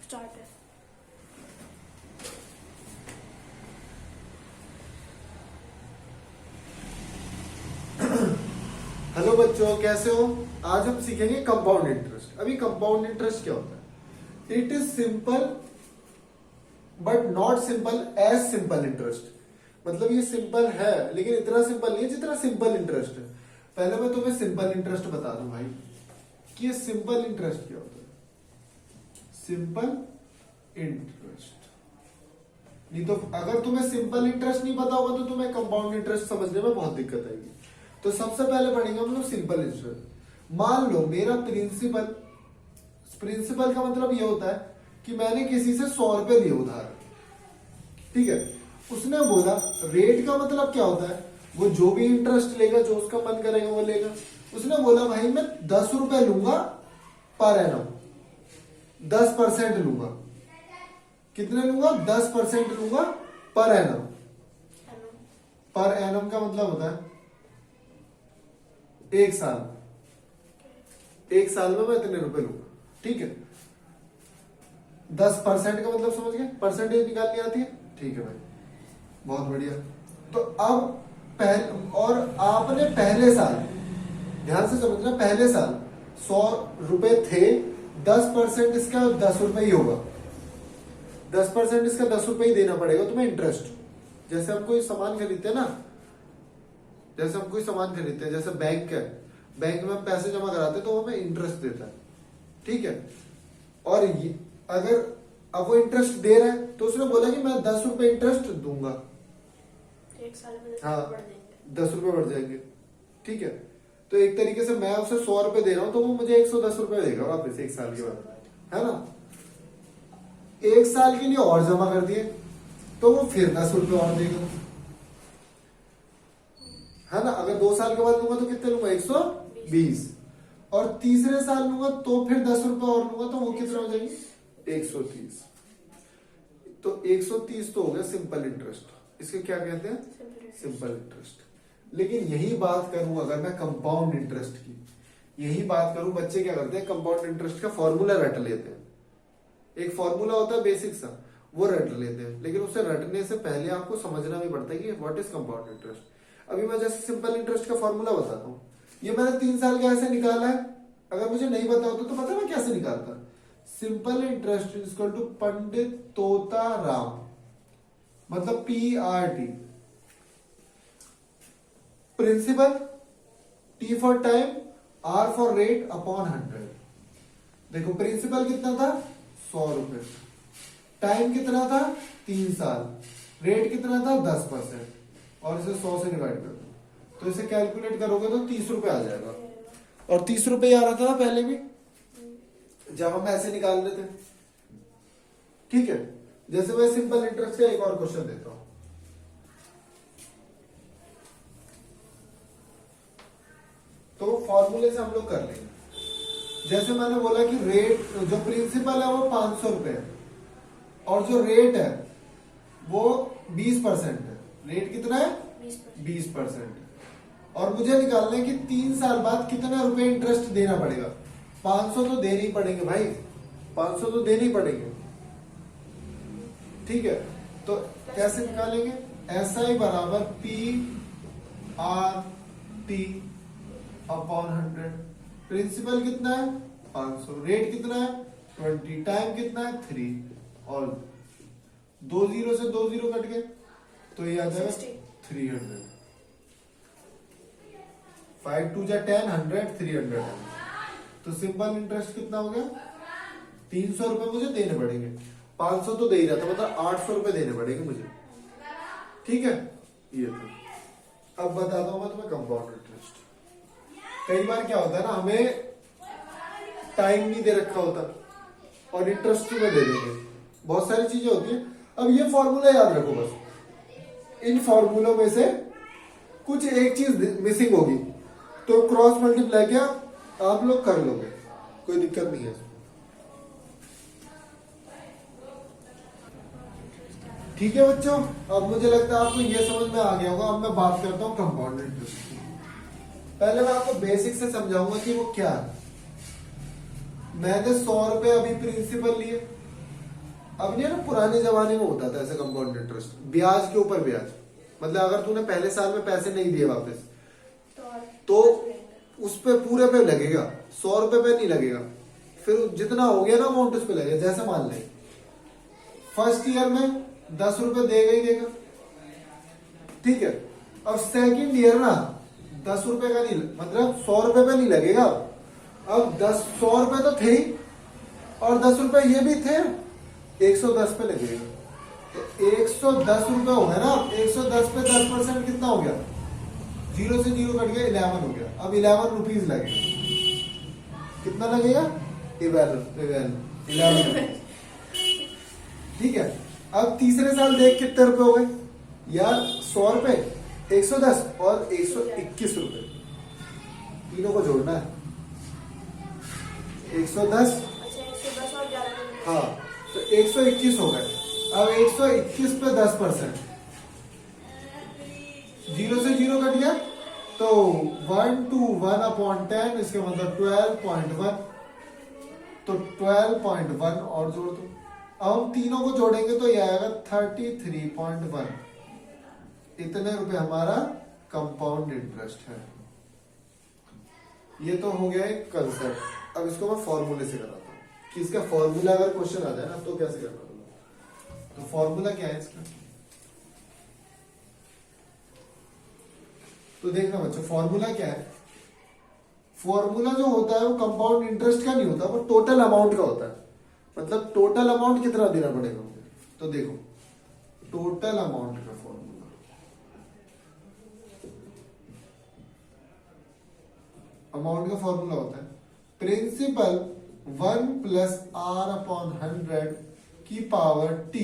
Start है। Hello बच्चों, कैसे हो? आज हम सीखेंगे कंपाउंड इंटरेस्ट। अभी कंपाउंड इंटरेस्ट क्या होता है? It is simple but not simple as simple interest. मतलब ये सिंपल है लेकिन इतना सिंपल नहीं है जितना सिंपल इंटरेस्ट है। पहले मैं तुम्हें सिंपल इंटरेस्ट बता दूं भाई कि ये सिंपल इंटरेस्ट क्या होता है। सिंपल इंटरेस्ट नहीं तो अगर तुम्हें सिंपल इंटरेस्ट नहीं पता होगा तो तुम्हें कंपाउंड इंटरेस्ट समझने में बहुत दिक्कत आएगी। तो सबसे पहले पढ़ेंगे हम लोग सिंपल इंटरेस्ट। मान लो मेरा प्रिंसिपल का मतलब ये होता है कि मैंने किसी से 100 रुपए लिए उधार, ठीक है। उसने बोला रेट का मतलब क्या होता है, वो जो भी इंटरेस्ट लेगा, जो उसका मन करेगा वो लेगा। उसने बोला भाई मैं 10 रुपए लूंगा पर एनम, 10% लूंगा। कितने लूंगा? 10% लूंगा पर एनम। पर एनम का मतलब होता है एक साल में मैं इतने रुपए लूंगा, ठीक है। 10% का मतलब समझ गए? परसेंटेज निकालनी आती है, ठीक है भाई, बहुत बढ़िया। तो अब और आपने पहले साल, ध्यान से समझना, पहले साल 100 रुपए थे, 10% इसका 10 रुपए ही होगा। 10% इसका 10 रुपए ही देना पड़ेगा तुम्हें इंटरेस्ट। जैसे हम कोई सामान खरीदते हैं ना, जैसे बैंक है, बैंक में हम पैसे जमा कराते हैं तो हमें इंटरेस्ट देता है, ठीक है। और अगर अब वो इंटरेस्ट दे रहा है तो उसने बोला कि मैं 10 रुपए इंटरेस्ट दूंगा, एक साल में 10 हाँ, बढ़ जाएंगे। 10 रुपए बढ़ जाएंगे, ठीक है। तो एक तरीके से मैं उसे 100 रुपए दे रहा हूं तो वो मुझे 110 रुपए देगा वापस एक साल के बाद, है ना। एक साल के लिए और जमा कर दिए तो वो फिर 10 रुपए और देगा, है ना। अगर 2 साल के बाद लूंगा तो कितने लूंगा? 120। और तीसरे साल लूंगा तो फिर 10 रुपए और लूंगा तो वो कितना हो जाएंगे? 130। तो 130 तो हो गया सिंपल इंटरेस्ट। इसके क्या कहते हैं? Simple interest. लेकिन यही बात करूं अगर मैं कंपाउंड इंटरेस्ट की, यही बात करूं, बच्चे क्या करते हैं, कंपाउंड इंटरेस्ट का फॉर्मूला रट लेते हैं। एक फॉर्मूला होता है बेसिक सा, वो रट लेते हैं। लेकिन उसे रटने से पहले आपको समझना भी पड़ता है कि व्हाट इज कंपाउंड इंटरेस्ट। अभी मैं जैसे सिंपल इंटरेस्ट का फॉर्मूला बताता हूँ। ये मैंने 3 साल का ऐसे निकाला है। अगर मुझे नहीं पता होता तो पता मैं कैसे निकालता? Simple interest is equal to Pandit Tota Ram, मतलब PRT। Principal, T for time, R for rate upon 100। देखो प्रिंसिपल कितना था? 100 रुपए। टाइम कितना था? 3 साल। रेट कितना था? 10%। और इसे 100 से डिवाइड कर दो तो इसे कैलकुलेट करोगे तो 30 रुपए आ जाएगा। और 30 रुपए ही आ रहा था पहले भी जब हम ऐसे निकाल रहे थे, ठीक है। जैसे मैं सिंपल इंटरेस्ट का एक और क्वेश्चन देता हूं। तो फॉर्मूले से हम लोग कर लेंगे। जैसे मैंने बोला कि रेट, जो प्रिंसिपल है वो 500 रुपए है और जो रेट है वो 20% है। रेट कितना है? 20%। और मुझे निकालना है कि 3 साल बाद कितना रुपए इंटरेस्ट देना पड़ेगा। 500 तो देने ही पड़ेंगे भाई, 500 तो देने ही पड़ेंगे, ठीक है। तो कैसे निकालेंगे? SI बराबर PRT अपॉन 100। प्रिंसिपल कितना है? 500। रेट कितना है? 20। टाइम कितना है? 3। और 2 जीरो से 2 जीरो कट गए तो ये आ जाएगा 300। 5 2 जा 10, 100, 300। तो सिंपल इंटरेस्ट कितना हो गया? 300 रुपए मुझे देने पड़ेंगे। 500 तो दे ही रहा था, मतलब 800 रुपए देने पड़ेंगे मुझे, ठीक है। ये तो अब बताता हूं मैं तुम्हें कंपाउंड इंटरेस्ट। कई बार क्या होता है ना, हमें टाइम नहीं दे रखा होता और इंटरेस्ट में दे देंगे, बहुत सारी चीजें होती है। अब ये फॉर्मूला याद रखो बस, इन फॉर्मूलों में से कुछ एक चीज मिसिंग होगी तो क्रॉस मल्टीप्लाई क्या आप लोग कर लोगे, कोई दिक्कत नहीं है, ठीक है बच्चों। अब मुझे लगता है आपको ये समझ में आ गया होगा। अब मैं बात करता हूं कंपाउंड इंटरेस्ट की। पहले मैं आपको बेसिक से समझाऊंगा कि वो क्या है। मैंने 100 रुपए अभी प्रिंसिपल लिए, अब नहीं है ना, पुराने जमाने में होता था ऐसे कंपाउंड इंटरेस्ट, ब्याज के ऊपर ब्याज। मतलब अगर तूने पहले साल में पैसे नहीं दिए वापस तो उस पे पूरे पे लगेगा, 100 रुपए पे नहीं लगेगा, फिर जितना हो गया ना अमाउंट उस पे लगेगा। जैसे मान ले फर्स्ट ईयर में 10 रुपए देगा ही देगा, ठीक है। अब सेकंड ईयर ना 10 रुपए का नहीं, मतलब 100 रुपए पे नहीं लगेगा। अब 100 रुपए तो थे ही और 10 रुपए ये भी थे, 110 पे लगेगा। तो 110 रुपए हो गया ना, 110 पे 10% कितना हो गया, 0 से 0 कट गया, 11 हो गया। अब 11 रुपीज लगेगा, कितना लगेगा, 11। ठीक है। अब तीसरे साल देख कितने रुपए हो गए यार, 100 रुपए, 110 और 121 रुपए, तीनों को जोड़ना है। 110, अच्छा 110 और 11 हाँ तो 121 हो गए। अब 121 पे 10%, 0 से 0 कट गया, तो 1 to 1/10, इसके मतलब 12.1, तो 12.1 और जोड़ दो। अब हम तीनों को जोड़ेंगे तो ये आएगा 33.1। इतने रुपए हमारा कंपाउंड इंटरेस्ट है। ये तो हो गया एक कंसेप्ट। अब इसको मैं फॉर्मूले से कराता हूं कि इसका फॉर्मूला अगर क्वेश्चन आ जाए ना तो कैसे करना होगा। तो फॉर्मूला क्या है इसका, तो देखना बच्चों फॉर्मूला क्या है। फॉर्मूला जो होता है वो कंपाउंड इंटरेस्ट का नहीं होता, वो टोटल अमाउंट का होता है। मतलब टोटल अमाउंट कितना देना पड़ेगा मुझे, तो देखो टोटल अमाउंट का फॉर्मूला, अमाउंट का फॉर्मूला होता है प्रिंसिपल 1 + R/100 की पावर T